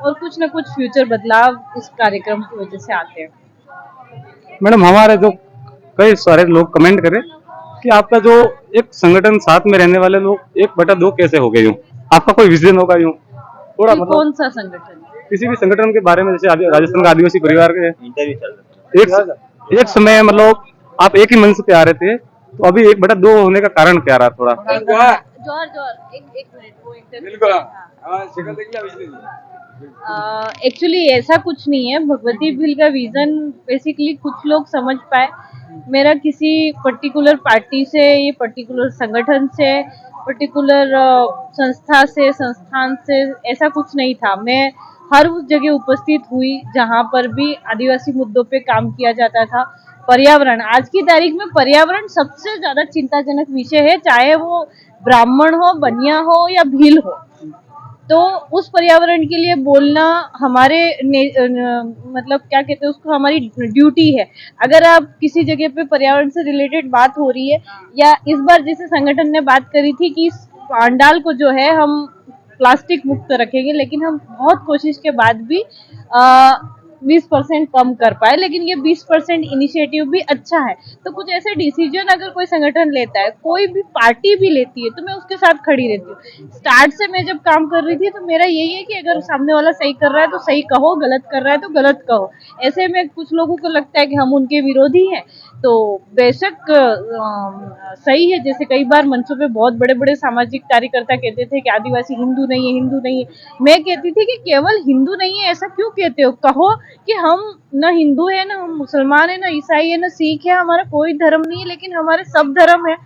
और कुछ ना कुछ फ्यूचर बदलाव इस कार्यक्रम की वजह से आते हैं। मैडम, हमारे जो कई सारे लोग कमेंट करें कि आपका जो एक संगठन साथ में रहने वाले लोग 1/2 कैसे हो गए यूं, आपका कोई विजन होगा यूं थोड़ा कि मतलब कौन सा संगठन? किसी भी संगठन के बारे में, जैसे राजस्थान का आदिवासी परिवार के एक समय मतलब आप एक ही मंच पे आ रहे थे, तो अभी 1/2 होने का कारण क्या रहा थोड़ा? जोर जोर एक मिनट वो इंटरव्यू। एक्चुअली ऐसा कुछ नहीं है। भगवती बिल का विजन बेसिकली कुछ लोग समझ पाए। मेरा किसी पर्टिकुलर पार्टी से, ये पर्टिकुलर संगठन से, पर्टिकुलर संस्था से, संस्थान से ऐसा कुछ नहीं था। मैं हर उस जगह उपस्थित हुई जहां पर भी आदिवासी मुद्दों पे काम किया जाता था। पर्यावरण, आज की तारीख में पर्यावरण सबसे ज्यादा चिंताजनक विषय है, चाहे वो ब्राह्मण हो, बनिया हो या भील हो। तो उस पर्यावरण के लिए बोलना हमारे मतलब क्या कहते हैं उसको, हमारी ड्यूटी है। अगर आप किसी जगह पे पर्यावरण से रिलेटेड बात हो रही है, या इस बार जैसे संगठन ने बात करी थी कि इस पांडाल को जो है हम प्लास्टिक मुक्त रखेंगे, लेकिन हम बहुत कोशिश के बाद भी 20% कम कर पाए, लेकिन ये 20% इनिशिएटिव भी अच्छा है। तो कुछ ऐसे डिसीजन अगर कोई संगठन लेता है, कोई भी पार्टी भी लेती है, तो मैं उसके साथ खड़ी रहती हूँ। स्टार्ट से मैं जब काम कर रही थी तो मेरा यही है कि अगर सामने वाला सही कर रहा है तो सही कहो, गलत कर रहा है तो गलत कहो। ऐसे में कुछ लोगों को लगता है कि हम उनके विरोधी हैं, तो बेशक सही है। जैसे कई बार मंचों पे बहुत बड़े बड़े सामाजिक कार्यकर्ता कहते थे कि आदिवासी हिंदू नहीं है, हिंदू नहीं है। मैं कहती थी कि केवल हिंदू नहीं है ऐसा क्यों कहते हो, कहो कि हम न हिंदू है, न हम मुसलमान है, न ईसाई है, न सिख है, हमारा कोई धर्म नहीं है, लेकिन हमारे सब धर्म है,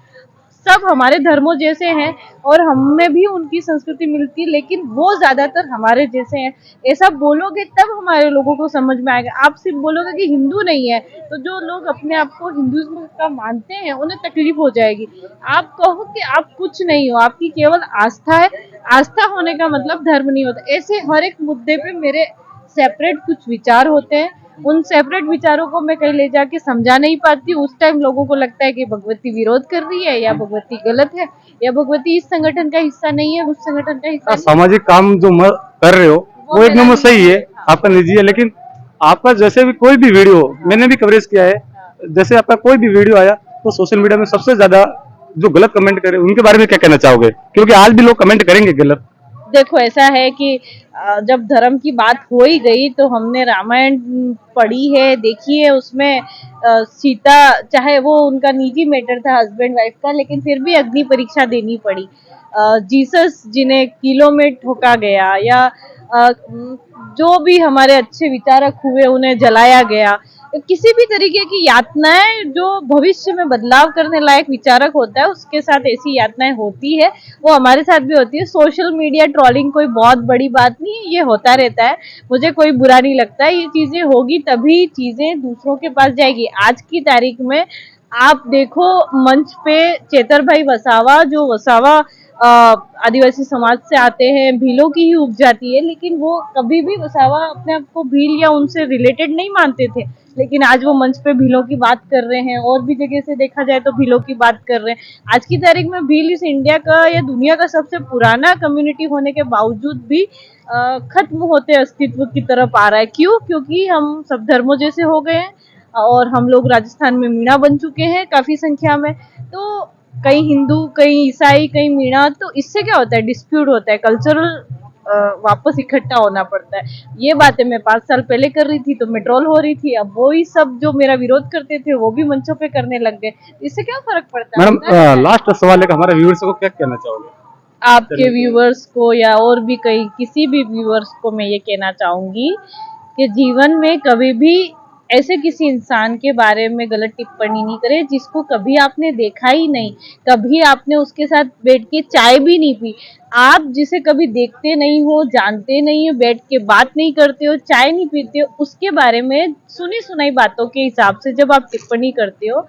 सब हमारे धर्मों जैसे हैं, और हमें भी उनकी संस्कृति मिलती है, लेकिन वो ज्यादातर हमारे जैसे हैं। ऐसा बोलोगे तब हमारे लोगों को समझ में आएगा। आप सिर्फ बोलोगे कि हिंदू नहीं है, तो जो लोग अपने आप को हिंदुइज्म का मानते हैं उन्हें तकलीफ हो जाएगी। आप कहो कि आप कुछ नहीं हो, आपकी केवल आस्था है। आस्था होने का मतलब धर्म नहीं होता। ऐसे हर एक मुद्दे पे मेरे सेपरेट कुछ विचार होते हैं। उन सेपरेट विचारों को मैं कहीं ले जाके समझा नहीं पाती। उस टाइम लोगों को लगता है कि भगवती विरोध कर रही है, या भगवती गलत है, या भगवती इस संगठन का हिस्सा नहीं है, उस संगठन का हिस्सा नहीं। सामाजिक काम जो कर रहे हो वो एक नंबर सही है, आपका निजी है, लेकिन आपका जैसे भी कोई भी वीडियो मैंने भी कवरेज किया है, जैसे आपका कोई भी वीडियो आया तो सोशल मीडिया में सबसे ज्यादा जो गलत कमेंट करे उनके बारे में क्या कहना चाहोगे? क्योंकि आज भी लोग कमेंट करेंगे गलत। देखो ऐसा है कि जब धर्म की बात हो ही गई तो हमने रामायण पढ़ी है, देखी है। उसमें सीता, चाहे वो उनका निजी मैटर था हस्बैंड वाइफ का, लेकिन फिर भी अग्नि परीक्षा देनी पड़ी। जीसस जिन्हें किलों में ठोका गया, या जो भी हमारे अच्छे विचारक हुए उन्हें जलाया गया। किसी भी तरीके की यातनाएं जो भविष्य में बदलाव करने लायक विचारक होता है उसके साथ ऐसी यातनाएं होती है, वो हमारे साथ भी होती है। सोशल मीडिया ट्रोलिंग कोई बहुत बड़ी बात नहीं है, ये होता रहता है, मुझे कोई बुरा नहीं लगता। ये चीजें होगी तभी चीजें दूसरों के पास जाएगी। आज की तारीख में आप देखो, मंच पे चेतर भाई वसावा, जो वसावा आदिवासी समाज से आते हैं, भीलों की ही उपजाति है, लेकिन वो कभी भी वसावा अपने आप को भील या उनसे रिलेटेड नहीं मानते थे, लेकिन आज वो मंच पे भीलों की बात कर रहे हैं। और भी जगह से देखा जाए तो भीलों की बात कर रहे हैं। आज की तारीख में भील इस इंडिया का या दुनिया का सबसे पुराना कम्युनिटी होने के बावजूद भी खत्म होते अस्तित्व की तरफ आ रहा है। क्यों? क्योंकि हम सब धर्मों जैसे हो गए हैं, और हम लोग राजस्थान में मीणा बन चुके हैं काफी संख्या में। तो कई हिंदू, कई ईसाई, कई मीणा, तो इससे क्या होता है, डिस्प्यूट होता है, कल्चरल वापस इकट्ठा होना पड़ता है। ये बातें मैं 5 साल पहले कर रही थी तो मैं ट्रोल हो रही थी, अब वो ही सब जो मेरा विरोध करते थे वो भी मंचों पे करने लग गए। इससे क्या फर्क पड़ता है? मैडम, लास्ट सवाल है, हमारे व्यूअर्स को क्या कहना चाहोगे? आपके व्यूवर्स को या और भी कई किसी भी व्यूवर्स को मैं ये कहना चाहूंगी कि जीवन में कभी भी ऐसे किसी इंसान के बारे में गलत टिप्पणी नहीं करें जिसको कभी आपने देखा ही नहीं, कभी आपने उसके साथ बैठ के चाय भी नहीं पी। आप जिसे कभी देखते नहीं हो, जानते नहीं हो, बैठ के बात नहीं करते हो, चाय नहीं पीते हो, उसके बारे में सुनी सुनाई बातों के हिसाब से जब आप टिप्पणी करते हो,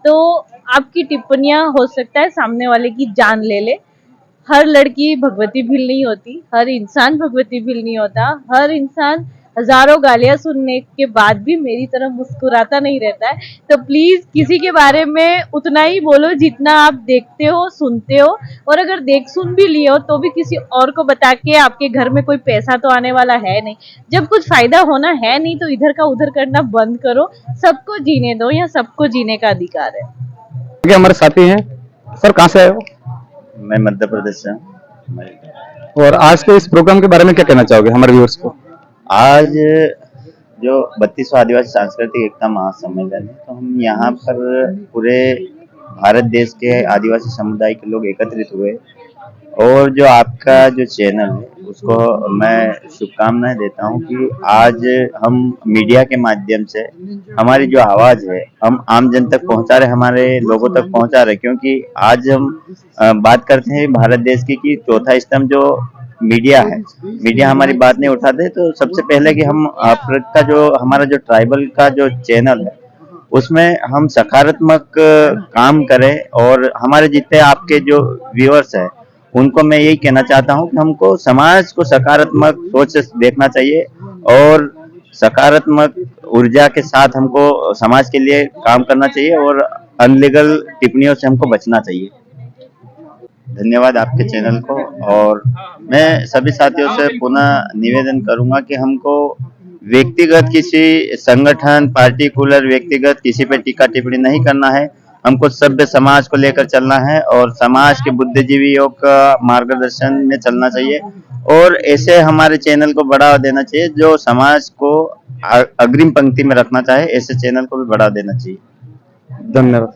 तो आपकी टिप्पणियां हो सकता है सामने वाले की जान ले ले। हर लड़की भगवती भील नहीं होती, हर इंसान भगवती भील नहीं होता, हर इंसान हजारों गालियां सुनने के बाद भी मेरी तरह मुस्कुराता नहीं रहता है। तो प्लीज किसी के बारे में उतना ही बोलो जितना आप देखते हो, सुनते हो, और अगर देख सुन भी लिए हो तो भी किसी और को बता के, आपके घर में कोई पैसा तो आने वाला है नहीं। जब कुछ फायदा होना है नहीं तो इधर का उधर करना बंद करो। सबको जीने दो, या सबको जीने का अधिकार है। आगे हमारे साथी हैं। सर कहाँ से आए हो? मैं मध्य प्रदेश से हूँ। और आज के इस प्रोग्राम के बारे में क्या कहना चाहोगे हमारे व्यूअर्स को? आज जो 32वां आदिवासी सांस्कृतिक एकता महासम्मेलन है, तो हम यहाँ पर पूरे भारत देश के आदिवासी समुदाय के लोग एकत्रित हुए, और जो आपका जो चैनल है उसको मैं शुभकामनाएं देता हूँ कि आज हम मीडिया के माध्यम से हमारी जो आवाज है हम आम जन तक पहुंचा रहे, हमारे लोगों तक पहुंचा रहे। क्योंकि आज हम बात करते हैं भारत देश की कि चौथा स्तंभ जो मीडिया है, मीडिया हमारी बात नहीं उठाते, तो सबसे पहले कि हम आपका जो हमारा जो ट्राइबल का जो चैनल है उसमें हम सकारात्मक काम करें, और हमारे जितने आपके जो व्यूअर्स हैं उनको मैं यही कहना चाहता हूं कि हमको समाज को सकारात्मक सोच से देखना चाहिए, और सकारात्मक ऊर्जा के साथ हमको समाज के लिए काम करना चाहिए, और अनलीगल टिप्पणियों से हमको बचना चाहिए। धन्यवाद आपके चैनल को, और मैं सभी साथियों से पुनः निवेदन करूंगा कि हमको व्यक्तिगत किसी संगठन, पार्टिकुलर व्यक्तिगत किसी पे टीका टिप्पणी नहीं करना है। हमको सभ्य समाज को लेकर चलना है, और समाज के बुद्धिजीवियों का मार्गदर्शन में चलना चाहिए, और ऐसे हमारे चैनल को बढ़ावा देना चाहिए जो समाज को अग्रिम पंक्ति में रखना चाहे, ऐसे चैनल को भी बढ़ावा देना चाहिए। धन्यवाद।